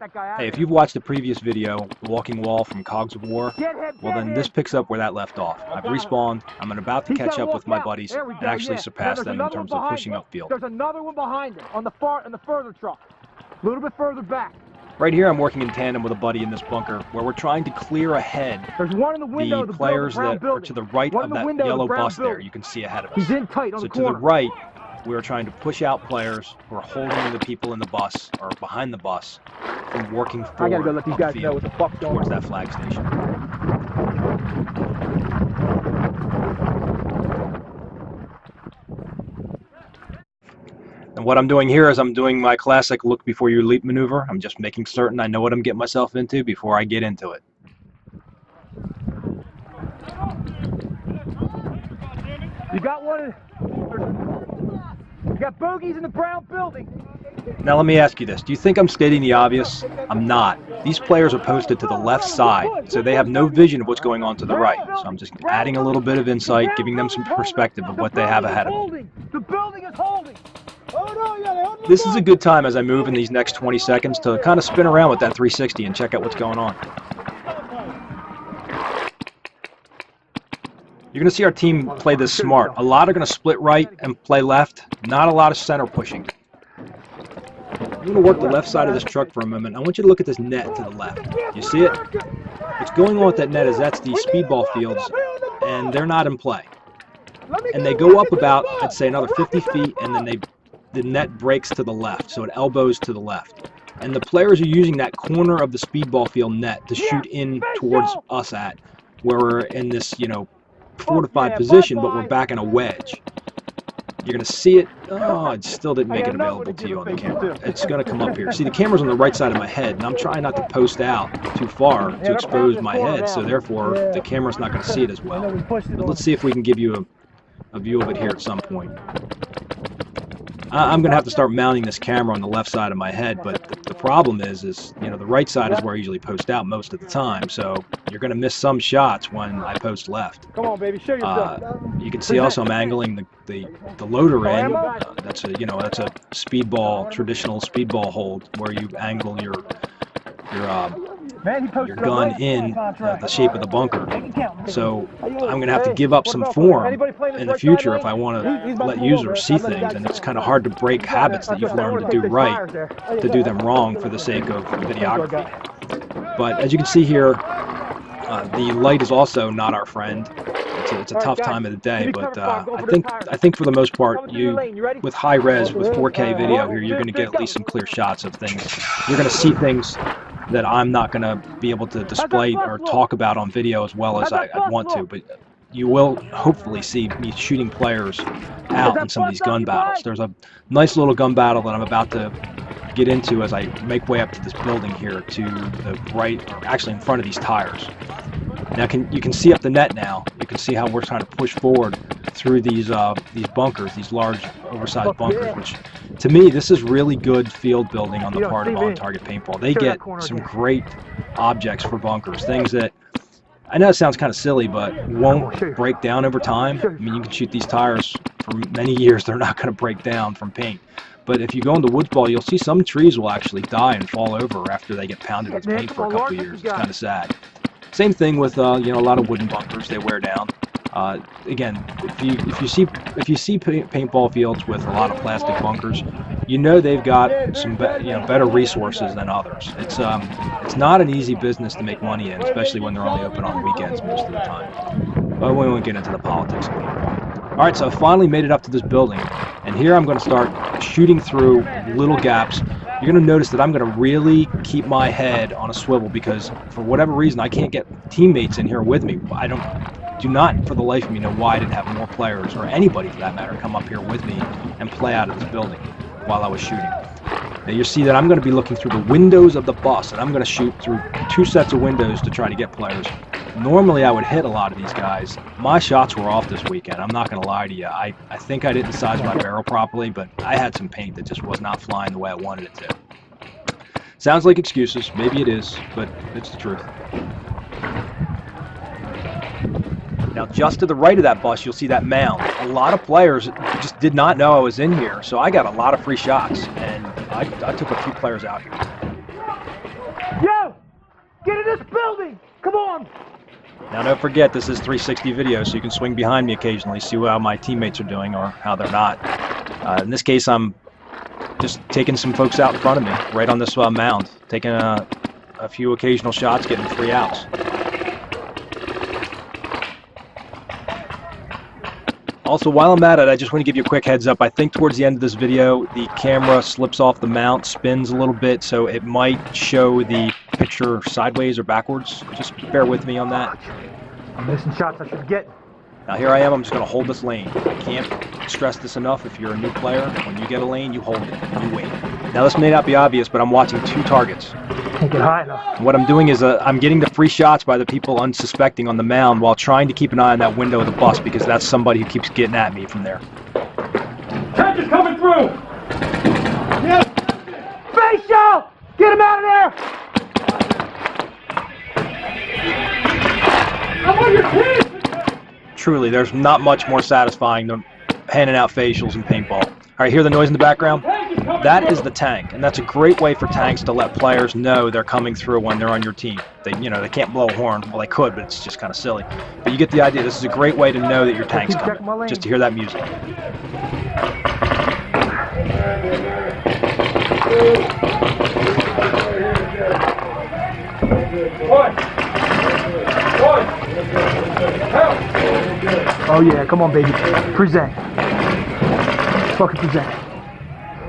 Hey, if you've watched the previous video, The Walking Wall from COGS of War, well then this picks up where that left off. I've respawned, I'm about to catch up with my buddies and actually surpass them in terms of pushing upfield. There's another one behind him, on the further truck. A little bit further back. Right here I'm working in tandem with a buddy in this bunker where we're trying to clear ahead There's one in the window the players that are to the right of that yellow bus there you can see ahead of us. He's in tight on so the to the right, we're trying to push out players who are holding the people in the bus or behind the bus from working forward I gotta go let these guys know what the fuck's going towards on. that flag station. And what I'm doing here is I'm doing my classic look before you leap maneuver. I'm just making certain I know what I'm getting myself into before I get into it. You got one. You got bogeys in the brown building. Now let me ask you this. Do you think I'm stating the obvious? I'm not. These players are posted to the left side, so they have no vision of what's going on to the right. So I'm just adding a little bit of insight, giving them some perspective of what they have ahead of them. The building is holding. This is a good time as I move in these next 20 seconds to kind of spin around with that 360 and check out what's going on. You're going to see our team play this smart. A lot are going to split right and play left. Not a lot of center pushing. I'm going to work the left side of this truck for a moment. I want you to look at this net to the left. You see it? What's going on with that net is that's the speedball fields, and they're not in play. And they go up about, I'd say, another 50 feet, and then the net breaks to the left, so it elbows to the left. And the players are using that corner of the speedball field net to shoot in towards us at, where we're in this, fortified position, but we're back in a wedge. You're going to see it. Oh, it still didn't make it available to you on the camera. It's going to come up here. See, the camera's on the right side of my head, and I'm trying not to post out too far to expose my head, so therefore the camera's not going to see it as well. But let's see if we can give you a view of it here at some point. I'm going to have to start mounting this camera on the left side of my head, but the problem is the right side is where I usually post out most of the time, so you're going to miss some shots when I post left. Come on, baby, show yourself. You can see also I'm angling the loader in. That's a speedball, traditional speedball hold where you angle your gun in the shape of the bunker. So I'm going to have to give up some form in the future if I want to let users see things, and it's kind of hard to break habits that you've learned to do right to do them wrong for the sake of videography. But as you can see here, the light is also not our friend. It's a tough time of the day, but I think for the most part, with high res, with 4K video here, you're going to get at least some clear shots of things. You're going to see things that I'm not going to be able to display or talk about on video as well as I'd want to, but you will hopefully see me shooting players out in some of these gun battles. There's a nice little gun battle that I'm about to get into as I make way up to this building here to the right, or actually in front of these tires. Now you can see up the net now. You can see how we're trying to push forward through these bunkers, these large oversized bunkers, which to me this is really good field building on the part of on-target paintball. They get some great objects for bunkers, things that I know it sounds kind of silly, but won't break down over time. I mean, you can shoot these tires for many years, they're not going to break down from paint. But if you go into woods ball, you'll see some trees will actually die and fall over after they get pounded with paint for a couple of years. It's kind of sad. Same thing with a lot of wooden bunkers; they wear down. Again, if you see paintball fields with a lot of plastic bunkers, they've got some better resources than others. It's not an easy business to make money in, especially when they're only open on weekends most of the time. But we won't get into the politics of paintball. All right, so I finally made it up to this building, and here I'm going to start shooting through little gaps. You're going to notice that I'm going to really keep my head on a swivel because for whatever reason I can't get teammates in here with me. I do not for the life of me know why I didn't have more players, or anybody for that matter, come up here with me and play out of this building while I was shooting. Now you see that I'm going to be looking through the windows of the bus, and I'm going to shoot through 2 sets of windows to try to get players. Normally I would hit a lot of these guys. My shots were off this weekend, I'm not going to lie to you. I think I didn't size my barrel properly, but I had some paint that just was not flying the way I wanted it to. Sounds like excuses, maybe it is, but it's the truth. Now just to the right of that bus, you'll see that mound. A lot of players just did not know I was in here, so I got a lot of free shots, and I took a few players out here. building! Come on! Now don't forget, this is 360 video, so you can swing behind me occasionally, see how my teammates are doing or how they're not. In this case, I'm just taking some folks out in front of me, right on this mound, taking a few occasional shots, getting 3 outs. Also, while I'm at it, I just want to give you a quick heads up. I think towards the end of this video, the camera slips off the mount, spins a little bit, so it might show the picture sideways or backwards. Just bear with me on that. I'm missing shots I should get. Now here I am, I'm just going to hold this lane. I can't stress this enough. If you're a new player, when you get a lane, you hold it, you wait. Now this may not be obvious, but I'm watching 2 targets. Can't get high enough. What I'm doing is I'm getting the free shots by the people unsuspecting on the mound while trying to keep an eye on that window of the bus, because that's somebody who keeps getting at me from there. Tank is coming through! Yes! Face shot! Get him out of there! I'm on your team! Truly, there's not much more satisfying than handing out facials in paintball. All right, hear the noise in the background? That is the tank, and that's a great way for tanks to let players know they're coming through when they're on your team. They can't blow a horn. Well, they could, but it's just kind of silly. But you get the idea. This is a great way to know that your tank's coming, just to hear that music. Oh yeah, come on baby. Present. Fucking present.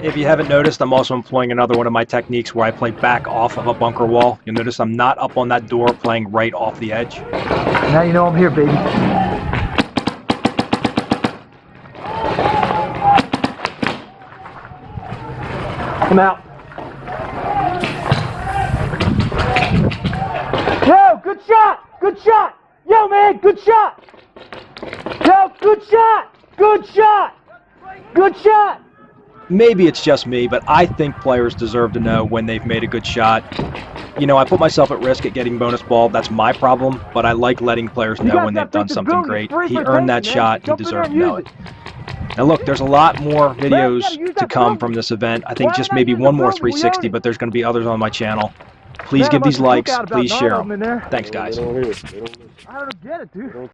If you haven't noticed, I'm also employing another one of my techniques where I play back off of a bunker wall. You'll notice I'm not up on that door playing right off the edge. Now you know I'm here, baby. Come out. Yo, good shot! Good shot! Yo, man, good shot! Yo, good shot! Good shot! Good shot! Maybe it's just me, but I think players deserve to know when they've made a good shot. You know, I put myself at risk at getting bonus ball. That's my problem, but I like letting players know when they've done something great. He earned that shot. He deserved to know it. Now look, there's a lot more videos to come from this event. I think just maybe one more 360, but there's going to be others on my channel. Please give these likes. Please share them. Thanks, guys. I don't get it, dude.